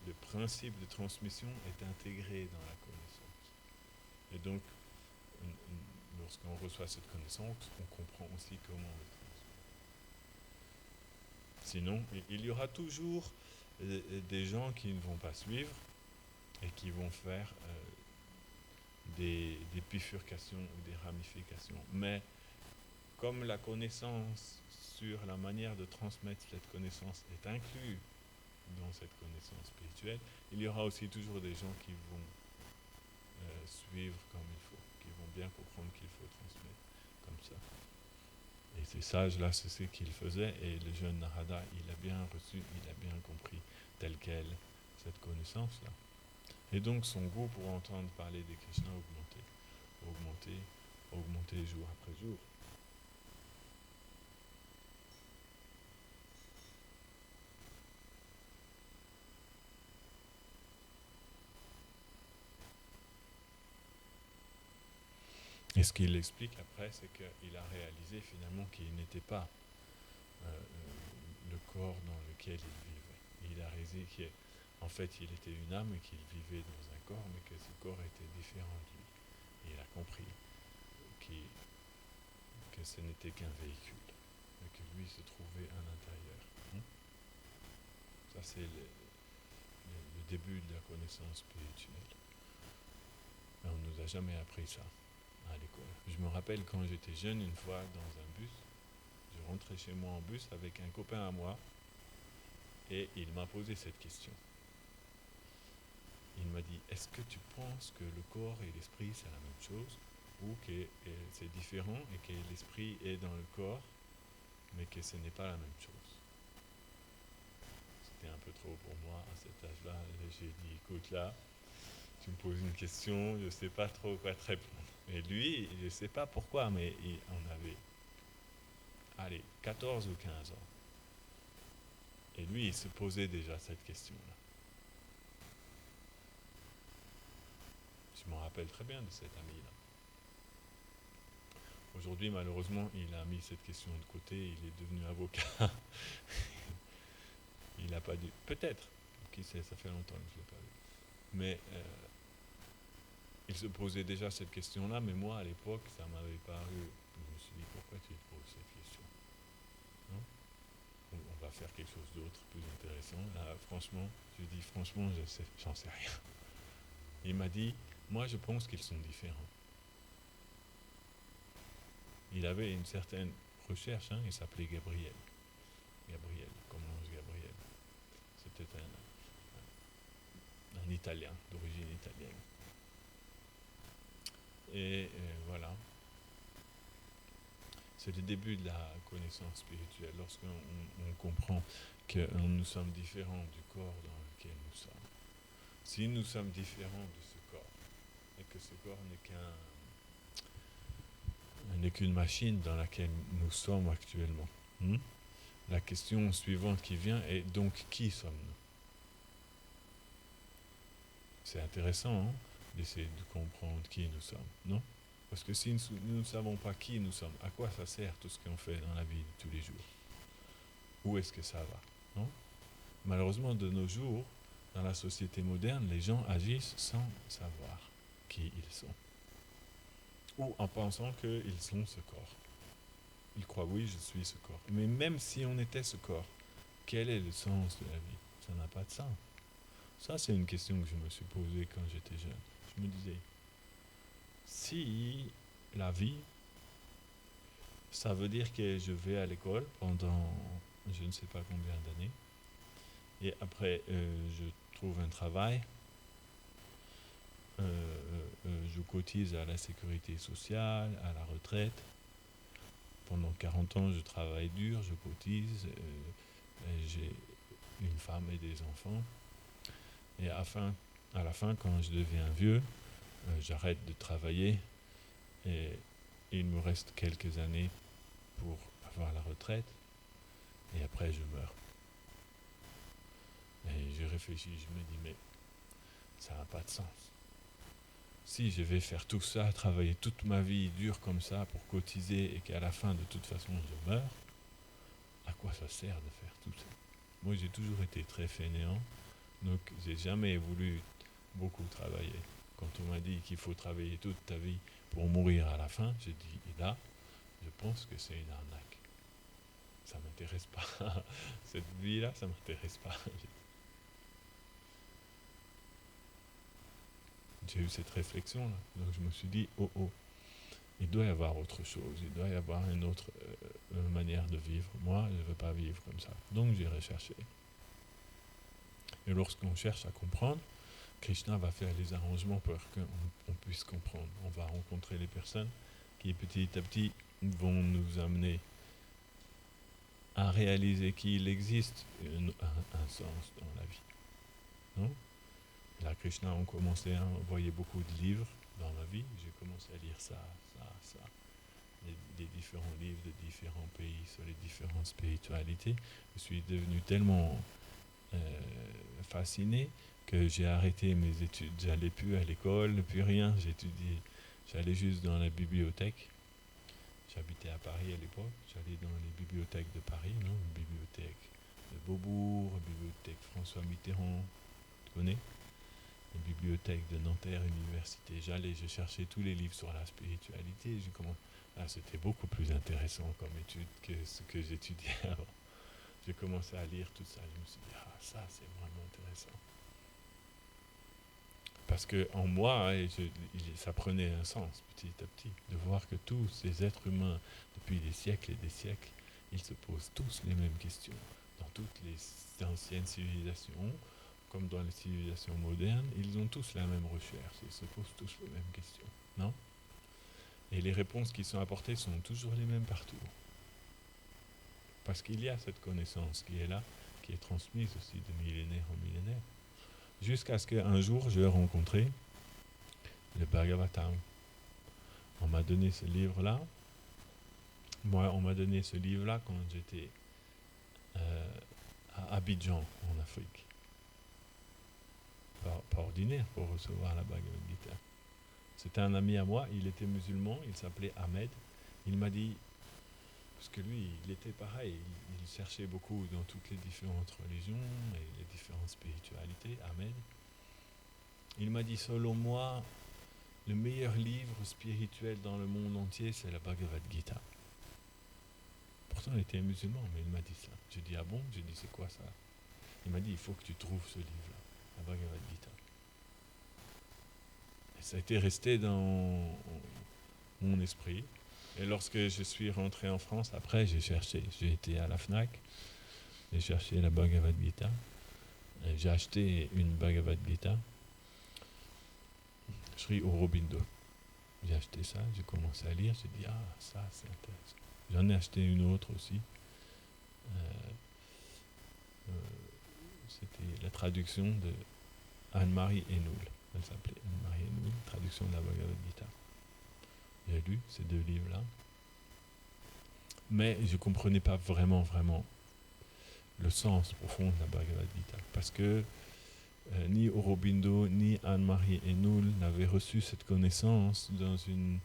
Le principe de transmission est intégré dans la connaissance. Et donc, lorsqu'on reçoit cette connaissance, on comprend aussi comment le transmettre. Sinon, il y aura toujours des gens qui ne vont pas suivre et qui vont faire des bifurcations ou des ramifications. Mais comme la connaissance sur la manière de transmettre cette connaissance est inclue dans cette connaissance spirituelle, il y aura aussi toujours des gens qui vont suivre comme il faut, qui vont bien comprendre qu'il faut transmettre comme ça. Et ces sages-là, c'est ce qu'ils faisaient, et le jeune Narada, il a bien reçu, il a bien compris telle quelle cette connaissance-là. Et donc son goût pour entendre parler des Krishna augmentait jour après jour. Et ce qu'il explique après, c'est qu'il a réalisé finalement qu'il n'était pas le corps dans lequel il vivait. Il a réalisé qu'en fait il était une âme et qu'il vivait dans un corps, mais que ce corps était différent de lui. Et il a compris que ce n'était qu'un véhicule, et que lui se trouvait à l'intérieur. Ça c'est le début de la connaissance spirituelle. Mais on ne nous a jamais appris ça. à l'école. Je me rappelle quand j'étais jeune, une fois dans un bus, je rentrais chez moi en bus avec un copain à moi et il m'a posé cette question. Il m'a dit, est-ce que tu penses que le corps et l'esprit c'est la même chose ou que c'est différent et que l'esprit est dans le corps mais que ce n'est pas la même chose? C'était un peu trop pour moi à cet âge-là. J'ai dit, écoute là, tu me poses une question, je ne sais pas trop quoi te répondre. Et lui, je ne sais pas pourquoi, mais on avait, 14 ou 15 ans. Et lui, il se posait déjà cette question-là. Je me rappelle très bien de cet ami-là. Aujourd'hui, malheureusement, il a mis cette question de côté, il est devenu avocat. Il n'a pas dû. Peut-être, qui sait, ça fait longtemps que je ne l'ai pas vu. Mais il se posait déjà cette question-là, mais moi, à l'époque, ça m'avait paru. Je me suis dit, pourquoi tu te poses cette question? Non, on va faire quelque chose d'autre, plus intéressant. Là, franchement, j'en sais rien. Il m'a dit, moi, je pense qu'ils sont différents. Il avait une certaine recherche, il s'appelait Gabriel. Gabriel, comme l'ange Gabriel. C'était un Italien, d'origine italienne. Et voilà. C'est le début de la connaissance spirituelle, lorsqu'on comprend que nous sommes différents du corps dans lequel nous sommes. Si nous sommes différents de ce corps, et que ce corps n'est qu'une machine dans laquelle nous sommes actuellement, la question suivante qui vient est donc qui sommes-nous? C'est intéressant d'essayer de comprendre qui nous sommes, non? Parce que si nous ne savons pas qui nous sommes, à quoi ça sert tout ce qu'on fait dans la vie de tous les jours? Où est-ce que ça va, non? Malheureusement, de nos jours, dans la société moderne, les gens agissent sans savoir qui ils sont. Ou en pensant qu'ils sont ce corps. Ils croient, oui, je suis ce corps. Mais même si on était ce corps, quel est le sens de la vie? Ça n'a pas de sens. Ça, c'est une question que je me suis posée quand j'étais jeune. Je me disais, si la vie, ça veut dire que je vais à l'école pendant je ne sais pas combien d'années, et après je trouve un travail, je cotise à la sécurité sociale, à la retraite. Pendant 40 ans, je travaille dur, je cotise, j'ai une femme et des enfants. Et à la fin, quand je deviens vieux, j'arrête de travailler et il me reste quelques années pour avoir la retraite et après je meurs. Et je réfléchis, je me dis mais ça n'a pas de sens. Si je vais faire tout ça, travailler toute ma vie dure comme ça pour cotiser et qu'à la fin de toute façon je meurs, à quoi ça sert de faire tout ça? Moi j'ai toujours été très fainéant, donc j'ai jamais voulu beaucoup travailler. Quand on m'a dit qu'il faut travailler toute ta vie pour mourir à la fin, j'ai dit, et là, je pense que c'est une arnaque. Ça m'intéresse pas. Cette vie-là, ça m'intéresse pas. J'ai eu cette réflexion-là. Donc je me suis dit, oh, il doit y avoir autre chose. Il doit y avoir une autre manière de vivre. Moi, je ne veux pas vivre comme ça. Donc j'ai recherché. Et lorsqu'on cherche à comprendre, Krishna va faire les arrangements pour qu'on puisse comprendre. On va rencontrer les personnes qui petit à petit vont nous amener à réaliser qu'il existe un sens dans la vie. Non? Là, Krishna a commencé à envoyer beaucoup de livres dans ma vie. J'ai commencé à lire ça. Des différents livres de différents pays sur les différentes spiritualités. Je suis devenu tellement fasciné que j'ai arrêté mes études. J'allais plus à l'école, plus rien. J'allais juste dans la bibliothèque. J'habitais à Paris à l'époque. J'allais dans les bibliothèques de Paris, non? Bibliothèque de Beaubourg, bibliothèque François Mitterrand, tu connais? La bibliothèque de Nanterre Université. Je cherchais tous les livres sur la spiritualité. C'était beaucoup plus intéressant comme étude que ce que j'étudiais avant. J'ai commencé à lire tout ça. Je me suis dit, ça c'est vraiment intéressant. Parce que en moi, ça prenait un sens petit à petit, de voir que tous ces êtres humains, depuis des siècles et des siècles, ils se posent tous les mêmes questions. Dans toutes les anciennes civilisations, comme dans les civilisations modernes, ils ont tous la même recherche, ils se posent tous les mêmes questions, non? Et les réponses qui sont apportées sont toujours les mêmes partout. Parce qu'il y a cette connaissance qui est là, qui est transmise aussi de millénaire en millénaire. Jusqu'à ce qu'un jour, je l'ai rencontré, le Bhagavatam. On m'a donné ce livre-là. Moi, on m'a donné ce livre-là quand j'étais à Abidjan, en Afrique. Pas ordinaire pour recevoir la Bhagavad Gita. C'était un ami à moi, il était musulman, il s'appelait Ahmed. Il m'a dit, parce que lui, il était pareil, il cherchait beaucoup dans toutes les différentes religions et les différentes spiritualités, Ahmed. Il m'a dit, selon moi, le meilleur livre spirituel dans le monde entier, c'est la Bhagavad Gita. Pourtant, il était musulman, mais il m'a dit ça. J'ai dit, ah bon? J'ai dit, c'est quoi ça? Il m'a dit, il faut que tu trouves ce livre-là, la Bhagavad Gita. Et ça a été resté dans mon esprit. Et lorsque je suis rentré en France, après, j'ai cherché. J'ai été à la FNAC, j'ai cherché la Bhagavad Gita. Et j'ai acheté une Bhagavad Gita. Sri Aurobindo. J'ai acheté ça, j'ai commencé à lire, j'ai dit, ah, ça, c'est intéressant. J'en ai acheté une autre aussi. C'était la traduction de Anne-Marie Hénoul. Elle s'appelait Anne-Marie Hénoul, traduction de la Bhagavad Gita. J'ai lu ces deux livres-là. Mais je ne comprenais pas vraiment le sens profond de la Bhagavad Gita. Parce que ni Aurobindo, ni Anne-Marie Hénoul n'avaient reçu cette connaissance dans une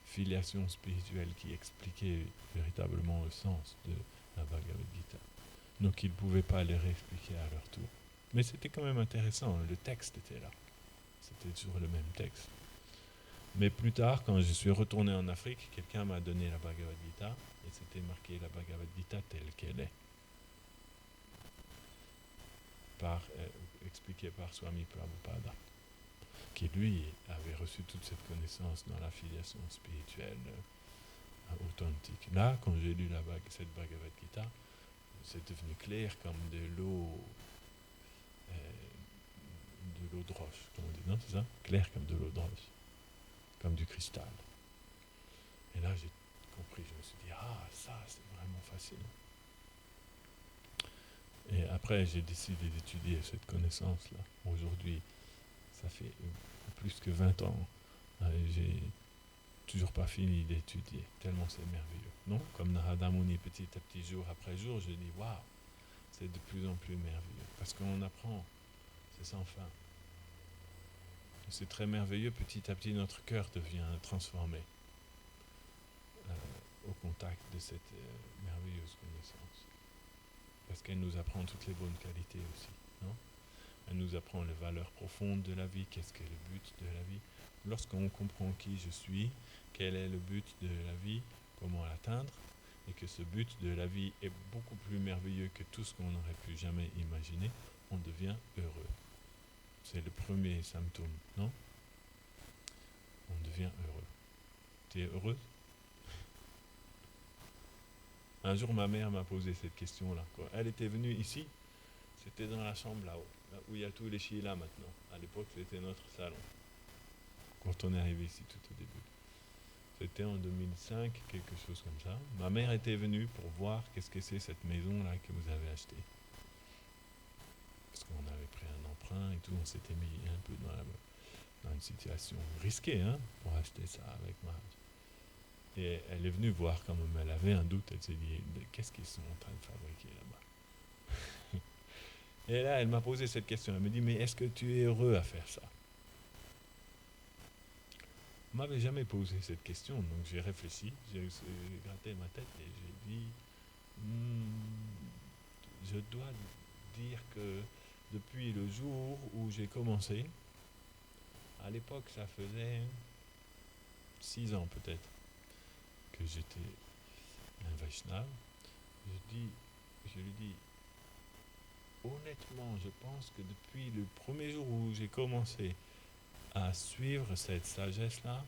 filiation spirituelle qui expliquait véritablement le sens de la Bhagavad Gita. Donc ils ne pouvaient pas les réexpliquer à leur tour. Mais c'était quand même intéressant, le texte était là. C'était toujours le même texte. Mais plus tard, quand je suis retourné en Afrique, quelqu'un m'a donné la Bhagavad Gita et c'était marqué la Bhagavad Gita telle qu'elle est. Expliqué par Swami Prabhupada, qui lui avait reçu toute cette connaissance dans la filiation spirituelle authentique. Là, quand j'ai lu cette Bhagavad Gita, c'est devenu clair comme de l'eau de roche, comme on dit, non, c'est ça? Clair comme de l'eau de roche, comme du cristal. Et là, j'ai compris, je me suis dit, ah, ça, c'est vraiment fascinant. Et après, j'ai décidé d'étudier cette connaissance-là. Aujourd'hui, ça fait plus que 20 ans. Et j'ai toujours pas fini d'étudier, tellement c'est merveilleux. Non? Comme Narada Muni, petit à petit, jour après jour, je dis, waouh, c'est de plus en plus merveilleux. Parce qu'on apprend, c'est sans fin. Et c'est très merveilleux, petit à petit, notre cœur devient transformé au contact de cette merveilleuse connaissance. Parce qu'elle nous apprend toutes les bonnes qualités aussi, non? Elle nous apprend les valeurs profondes de la vie, qu'est-ce qu'est le but de la vie. Lorsqu'on comprend qui je suis, quel est le but de la vie, comment l'atteindre, et que ce but de la vie est beaucoup plus merveilleux que tout ce qu'on n'aurait pu jamais imaginer, on devient heureux. C'est le premier symptôme, non? On devient heureux. Tu es heureuse? Un jour, ma mère m'a posé cette question-là. Quand elle était venue ici, c'était dans la chambre là-haut, là où il y a tous les Sheila maintenant. À l'époque, c'était notre salon. Quand on est arrivé ici tout au début. C'était en 2005, quelque chose comme ça. Ma mère était venue pour voir qu'est-ce que c'est cette maison-là que vous avez achetée. Parce qu'on avait pris un emprunt et tout, on s'était mis un peu dans une situation risquée, hein, pour acheter ça avec ma... Et elle est venue voir quand même, elle avait un doute, elle s'est dit, qu'est-ce qu'ils sont en train de fabriquer là-bas? Et là, elle m'a posé cette question, elle me dit, mais est-ce que tu es heureux à faire ça? On ne m'avait jamais posé cette question, donc j'ai réfléchi, j'ai gratté ma tête et j'ai dit, je dois dire que depuis le jour où j'ai commencé, à l'époque ça faisait 6 ans peut-être que j'étais un Vaishnava, je lui dis, honnêtement, je pense que depuis le premier jour où j'ai commencé à suivre cette sagesse-là,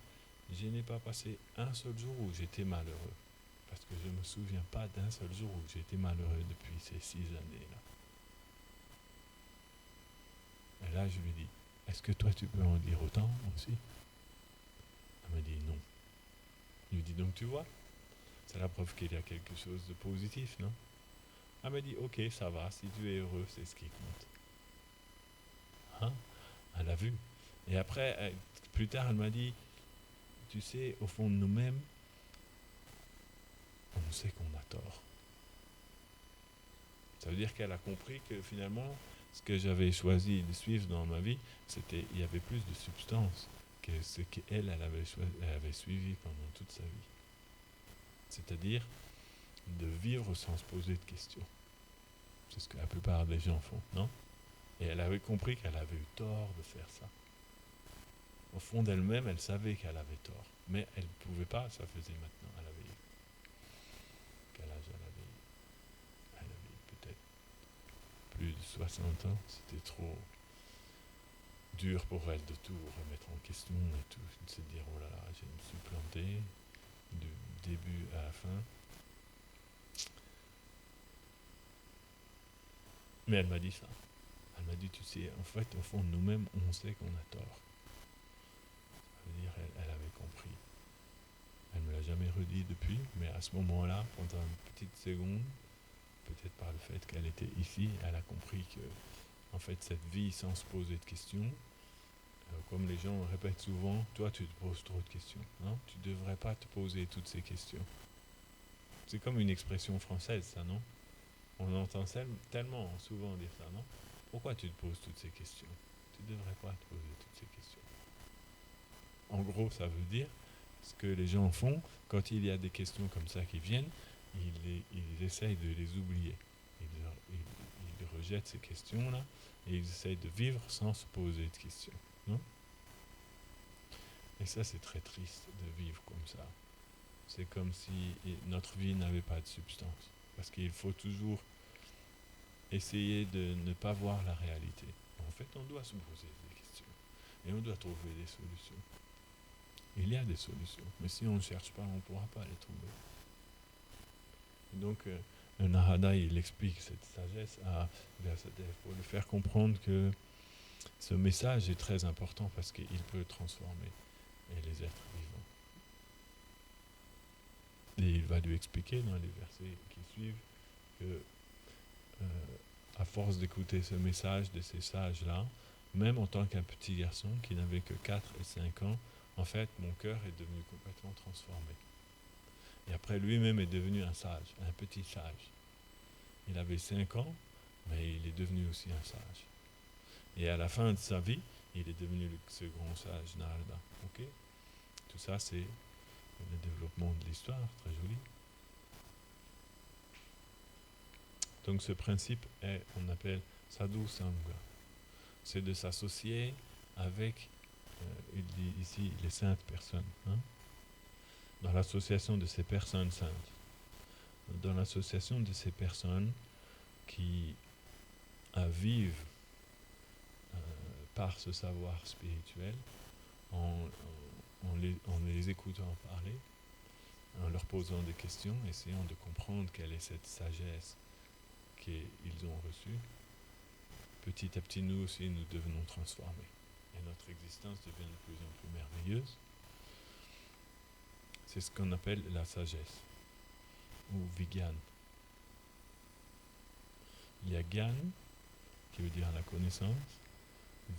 je n'ai pas passé un seul jour où j'étais malheureux. Parce que je ne me souviens pas d'un seul jour où j'ai été malheureux depuis ces 6 années-là. Et là, je lui dis, est-ce que toi, tu peux en dire autant aussi? Elle me dit non. Je lui dis, donc tu vois, c'est la preuve qu'il y a quelque chose de positif, non? Elle me dit, ok, ça va, si tu es heureux, c'est ce qui compte. Hein? Elle a vu. Et après, plus tard, elle m'a dit, tu sais, au fond de nous-mêmes, on sait qu'on a tort. Ça veut dire qu'elle a compris que finalement, ce que j'avais choisi de suivre dans ma vie, il y avait plus de substance que ce qu'elle avait suivi pendant toute sa vie. C'est-à-dire de vivre sans se poser de questions. C'est ce que la plupart des gens font, non? Et elle avait compris qu'elle avait eu tort de faire ça. Au fond d'elle-même, elle savait qu'elle avait tort. Mais elle ne pouvait pas, ça faisait maintenant. Quel âge elle avait peut-être plus de 60 ans. C'était trop dur pour elle de tout remettre en question et tout. De se dire, oh là là, je me suis planté du début à la fin. Mais elle m'a dit ça. Elle m'a dit, tu sais, en fait, au fond de nous-mêmes, on sait qu'on a tort. Ça veut dire, elle avait compris. Elle ne me l'a jamais redit depuis, mais à ce moment-là, pendant une petite seconde, peut-être par le fait qu'elle était ici, elle a compris que, en fait, cette vie sans se poser de questions, comme les gens répètent souvent, toi tu te poses trop de questions, non? Tu ne devrais pas te poser toutes ces questions. C'est comme une expression française, ça, non? On entend tellement souvent dire ça, non? Pourquoi tu te poses toutes ces questions? Tu ne devrais pas te poser toutes ces questions. En gros, ça veut dire ce que les gens font quand il y a des questions comme ça qui viennent, ils essayent de les oublier. Ils rejettent ces questions-là et ils essayent de vivre sans se poser de questions. Non? Et ça, c'est très triste de vivre comme ça. C'est comme si notre vie n'avait pas de substance. Parce qu'il faut toujours essayer de ne pas voir la réalité. En fait, on doit se poser des questions. Et on doit trouver des solutions. Il y a des solutions. Mais si on ne cherche pas, on ne pourra pas les trouver. Et donc, le Narada, il explique cette sagesse à Vyasadeva pour lui faire comprendre que ce message est très important parce qu'il peut transformer les êtres vivants. Et il va lui expliquer dans les versets qui suivent que à force d'écouter ce message de ces sages-là, même en tant qu'un petit garçon qui n'avait que 4 et 5 ans, en fait, mon cœur est devenu complètement transformé. Et après, lui-même est devenu un sage, un petit sage. Il avait 5 ans, mais il est devenu aussi un sage. Et à la fin de sa vie, il est devenu ce grand sage Narada. Okay? Tout ça, c'est le développement de l'histoire, très joli. Donc ce principe on appelle sadhu sangha. C'est de s'associer avec, il dit ici, les saintes personnes. Hein? Dans l'association de ces personnes saintes. Dans l'association de ces personnes qui vivent par ce savoir spirituel, en les écoutant parler, en leur posant des questions, essayant de comprendre quelle est cette sagesse qu'ils ont reçue. Petit à petit, nous aussi, nous devenons transformés. Et notre existence devient de plus en plus merveilleuse. C'est ce qu'on appelle la sagesse, ou Vigyan. Il y a Gyan, qui veut dire la connaissance,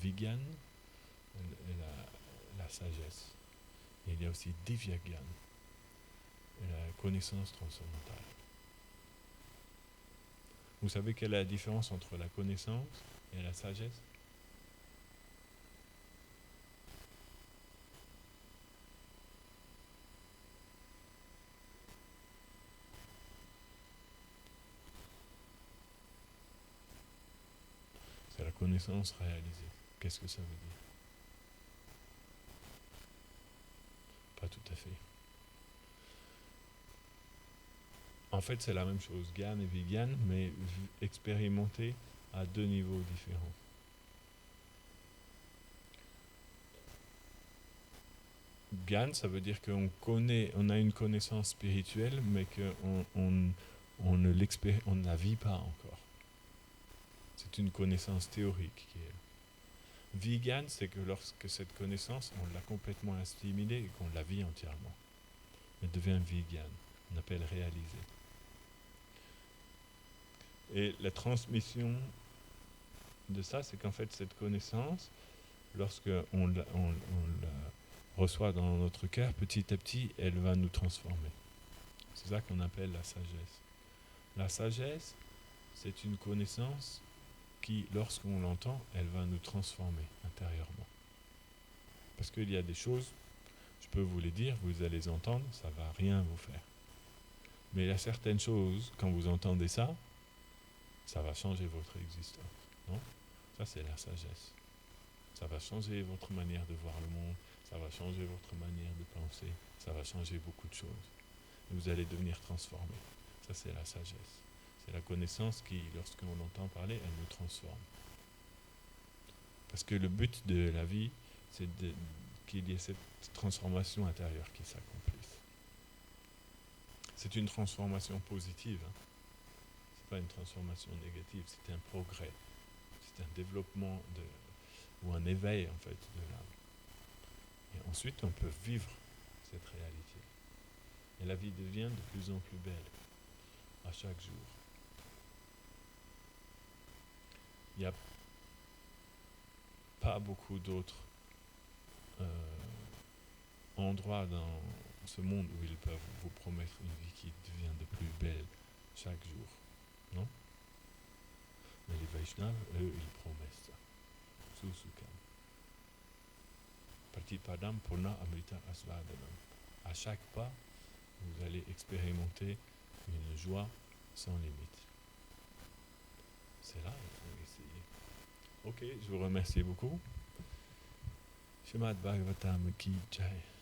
Vigyan, la sagesse. Et il y a aussi Divya Gyan, la connaissance transcendantale. Vous savez quelle est la différence entre la connaissance et la sagesse? C'est la connaissance réalisée. Qu'est-ce que ça veut dire? Pas tout à fait. En fait, c'est la même chose, Gyan et Vigyan, mais expérimenté à 2 niveaux différents. Vegan, ça veut dire on a une connaissance spirituelle, mais qu'on ne la vit pas encore. C'est une connaissance théorique qui est là. Vegan, c'est que lorsque cette connaissance, on l'a complètement assimilée et qu'on la vit entièrement. Elle devient vegan, on appelle réalisé. Et la transmission de ça, c'est qu'en fait, cette connaissance, lorsque on la reçoit dans notre cœur, petit à petit, elle va nous transformer. C'est ça qu'on appelle la sagesse. La sagesse, c'est une connaissance qui, lorsqu'on l'entend, elle va nous transformer intérieurement. Parce qu'il y a des choses, je peux vous les dire, vous allez entendre, ça ne va rien vous faire. Mais il y a certaines choses, quand vous entendez ça, ça va changer votre existence. Non ? Ça, c'est la sagesse. Ça va changer votre manière de voir le monde, ça va changer votre manière de penser, ça va changer beaucoup de choses. Et vous allez devenir transformé. Ça, c'est la sagesse. C'est la connaissance qui, lorsqu'on entend parler, elle nous transforme. Parce que le but de la vie, c'est qu'il y ait cette transformation intérieure qui s'accomplisse. C'est une transformation positive. Ce n'est pas une transformation négative, c'est un progrès. C'est un développement ou un éveil en fait de l'âme. Et ensuite, on peut vivre cette réalité. Et la vie devient de plus en plus belle à chaque jour. Il n'y a pas beaucoup d'autres endroits dans ce monde où ils peuvent vous promettre une vie qui devient de plus belle chaque jour. Non ? Mais les Vaishnavas, eux, ils promettent ça. Susukam. Patipadam Purna Amrita Asvadanam. À chaque pas, vous allez expérimenter une joie sans limite. C'est là, il faut essayer. Ok, je vous remercie beaucoup. Srimad Bhagavatam Ki Jai.